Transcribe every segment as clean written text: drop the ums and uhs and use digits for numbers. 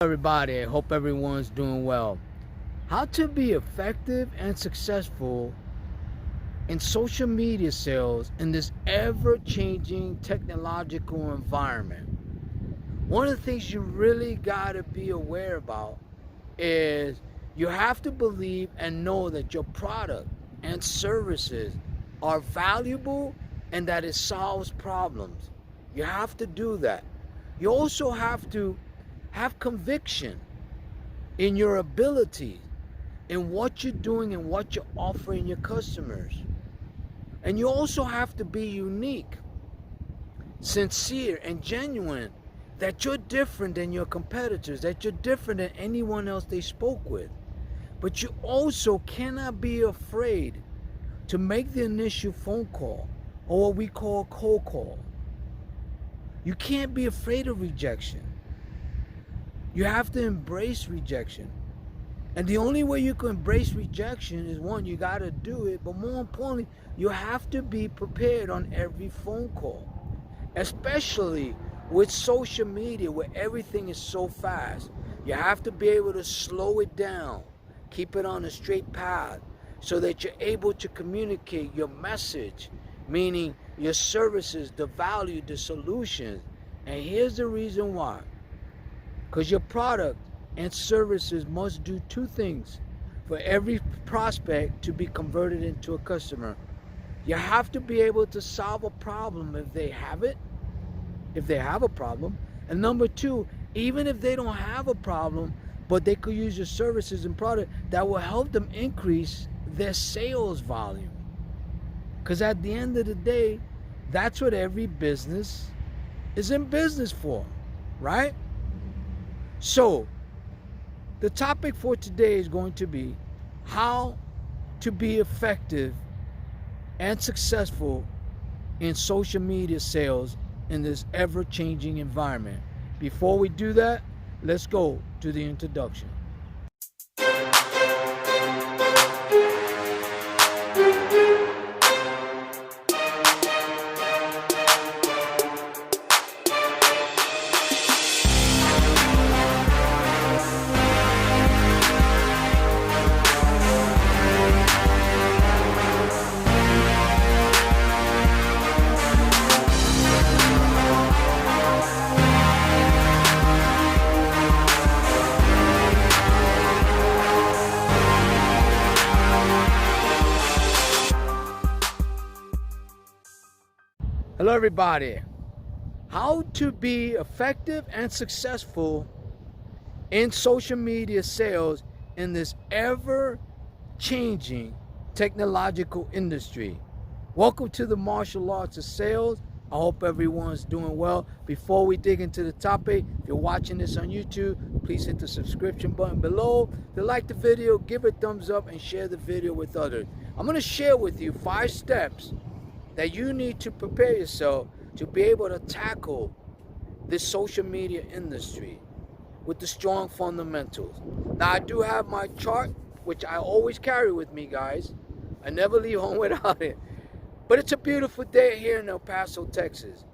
Everybody, I hope everyone's doing well. How to be effective and successful in social media sales in this ever-changing technological environment. One of the things you really got to be aware about is you have to believe and know that your product and services are valuable and that it solves problems. You have to do that. You also have to have conviction in your abilities, in what you're doing and what you're offering your customers. And you also have to be unique, sincere, and genuine, that you're different than your competitors, that you're different than anyone else they spoke with. But you also cannot be afraid to make the initial phone call, or what we call cold call. You can't be afraid of rejection. You have to embrace rejection. And the only way you can embrace rejection is, one, you got to do it, but more importantly, you have to be prepared on every phone call, especially with social media where everything is so fast. You have to be able to slow it down, keep it on a straight path, so that you're able to communicate your message, meaning your services, the value, the solutions. And here's the reason why. Because your product and services must do two things for every prospect to be converted into a customer. You have to be able to solve a problem if they have it, if they have a problem. And number two, even if they don't have a problem, but they could use your services and product that will help them increase their sales volume. Because at the end of the day, that's what every business is in business for, right? So, the topic for today is going to be how to be effective and successful in social media sales in this ever-changing environment. Before we do that, let's go to the introduction. Hello everybody. How to be effective and successful in social media sales in this ever-changing technological industry. Welcome to the martial arts of sales. I hope everyone's doing well. Before we dig into the topic, if you're watching this on YouTube, please hit the subscription button below. If you like the video, give it a thumbs up and share the video with others. I'm going to share with you 5 steps that you need to prepare yourself to be able to tackle this social media industry with the strong fundamentals. Now, I do have my chart, which I always carry with me, guys. I never leave home without it. But it's a beautiful day here in El Paso, Texas.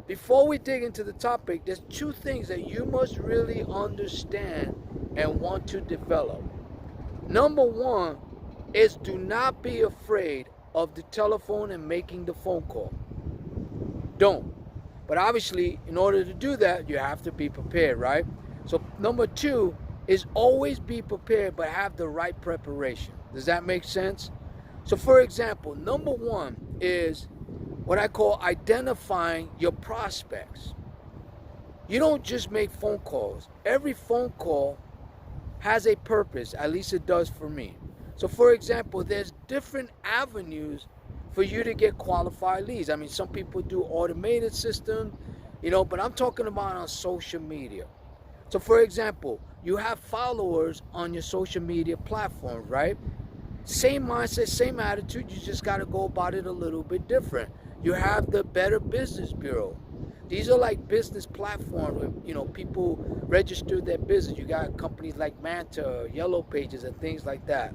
Before we dig into the topic, there's 2 things that you must really understand and want to develop. Number 1 is, do not be afraid of the telephone and making the phone call. Don't. But obviously, in order to do that, you have to be prepared, right? So number 2 is always be prepared, but have the right preparation. Does that make sense? So for example, number 1 is what I call identifying your prospects. You don't just make phone calls. Every phone call has a purpose, at least it does for me. So for example, there's different avenues for you to get qualified leads. I mean, some people do automated systems, but I'm talking about on social media. So for example, you have followers on your social media platforms, right? Same mindset, same attitude, you just got to go about it a little bit different. You have the Better Business Bureau. These are like business platforms where, people register their business. You got companies like Manta, Yellow Pages, and things like that.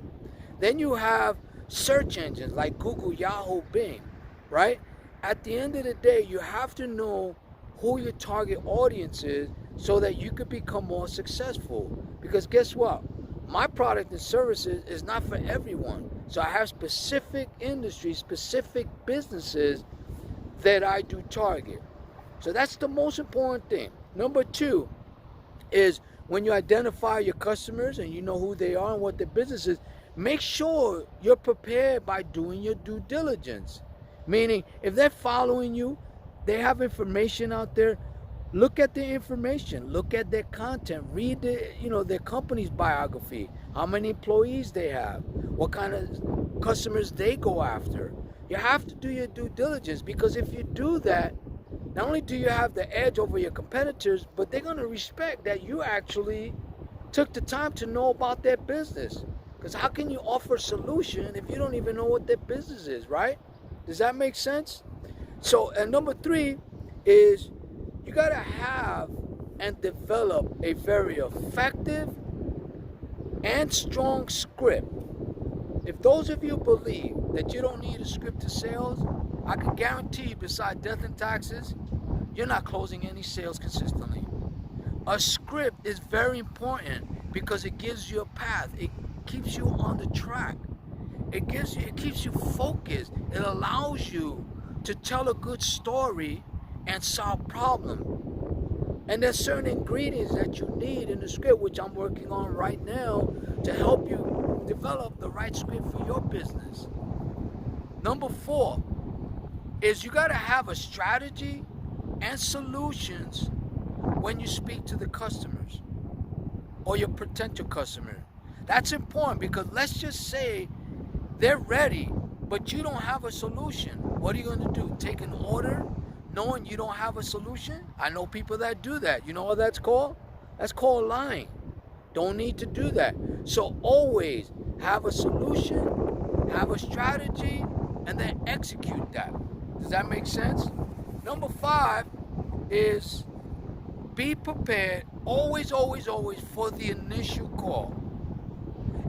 Then you have search engines like Google, Yahoo, Bing, right? At the end of the day, you have to know who your target audience is so that you could become more successful. Because guess what? My product and services is not for everyone. So I have specific industries, specific businesses that I do target. So that's the most important thing. Number two is when you identify your customers and you know who they are and what their business is, make sure you're prepared by doing your due diligence. Meaning, if they're following you, they have information out there. Look at the information. Look at their content. Read their company's biography. How many employees they have. What kind of customers they go after. You have to do your due diligence, because if you do that, not only do you have the edge over your competitors, but they're going to respect that you actually took the time to know about their business. Because how can you offer a solution if you don't even know what their business is, right? Does that make sense? So, and number three is you got to have and develop a very effective and strong script. If those of you believe that you don't need a script to sales, I can guarantee you, besides death and taxes, you're not closing any sales consistently. A script is very important because it gives you a path. It keeps you on the track. It keeps you focused. It allows you to tell a good story and solve problems. And there's certain ingredients that you need in the script, which I'm working on right now, to help you develop the right script for your business. Number four is you got to have a strategy and solutions when you speak to the customers or your potential customer. That's important, because let's just say they're ready, but you don't have a solution. What are you going to do? Take an order knowing you don't have a solution? I know people that do that. You know what that's called? That's called lying. Don't need to do that. So always have a solution, have a strategy, and then execute that. Does that make sense? Number five is be prepared always for the initial call.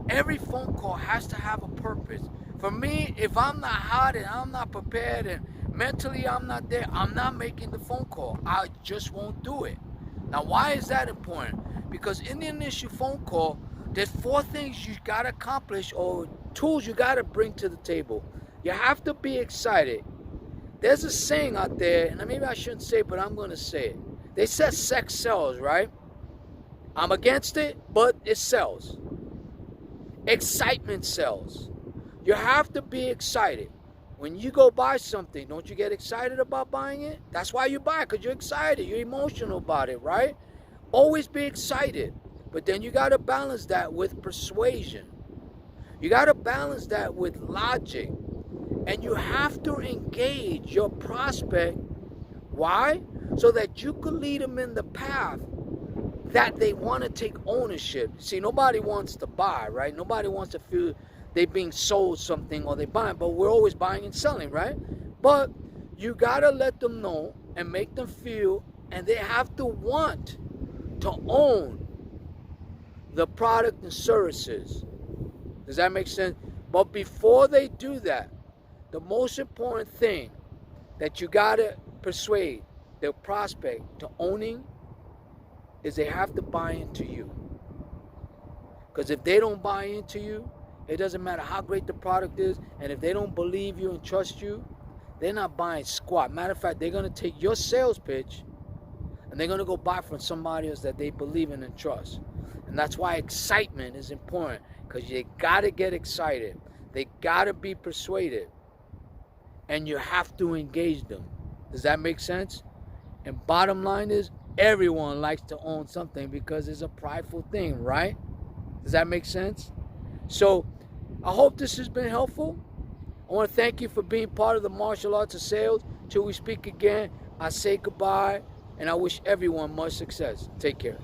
Every phone call has to have a purpose. For me, if I'm not hot and I'm not prepared and mentally I'm not there, I'm not making the phone call. I just won't do it. Now, why is that important? Because in the initial phone call, there's four things you got to accomplish, or tools you got to bring to the table. You have to be excited. There's a saying out there, and maybe I shouldn't say it, but I'm going to say it. They said sex sells, right? I'm against it, but it sells. Excitement sells. You have to be excited. When you go buy something, don't you get excited about buying it? That's why you buy it, because you're excited. You're emotional about it, right? Always be excited. But then you got to balance that with persuasion. You got to balance that with logic. And you have to engage your prospect. Why? So that you can lead them in the path that they want to take ownership. See, nobody wants to buy, right? Nobody wants to feel they're being sold something or they're buying, but we're always buying and selling, right? But you got to let them know and make them feel, and they have to want to own the product and services. Does that make sense? But before they do that, the most important thing that you got to persuade the prospect to owning is they have to buy into you. Because if they don't buy into you, it doesn't matter how great the product is, and if they don't believe you and trust you, they're not buying squat. Matter of fact, they're going to take your sales pitch and they're going to go buy from somebody else that they believe in and trust. And that's why excitement is important, because you got to get excited. They got to be persuaded. And you have to engage them. Does that make sense? And bottom line is, everyone likes to own something because it's a prideful thing, right? Does that make sense? So I hope this has been helpful. I want to thank you for being part of the martial arts of sales. Till we speak again, I say goodbye, and I wish everyone much success. Take care.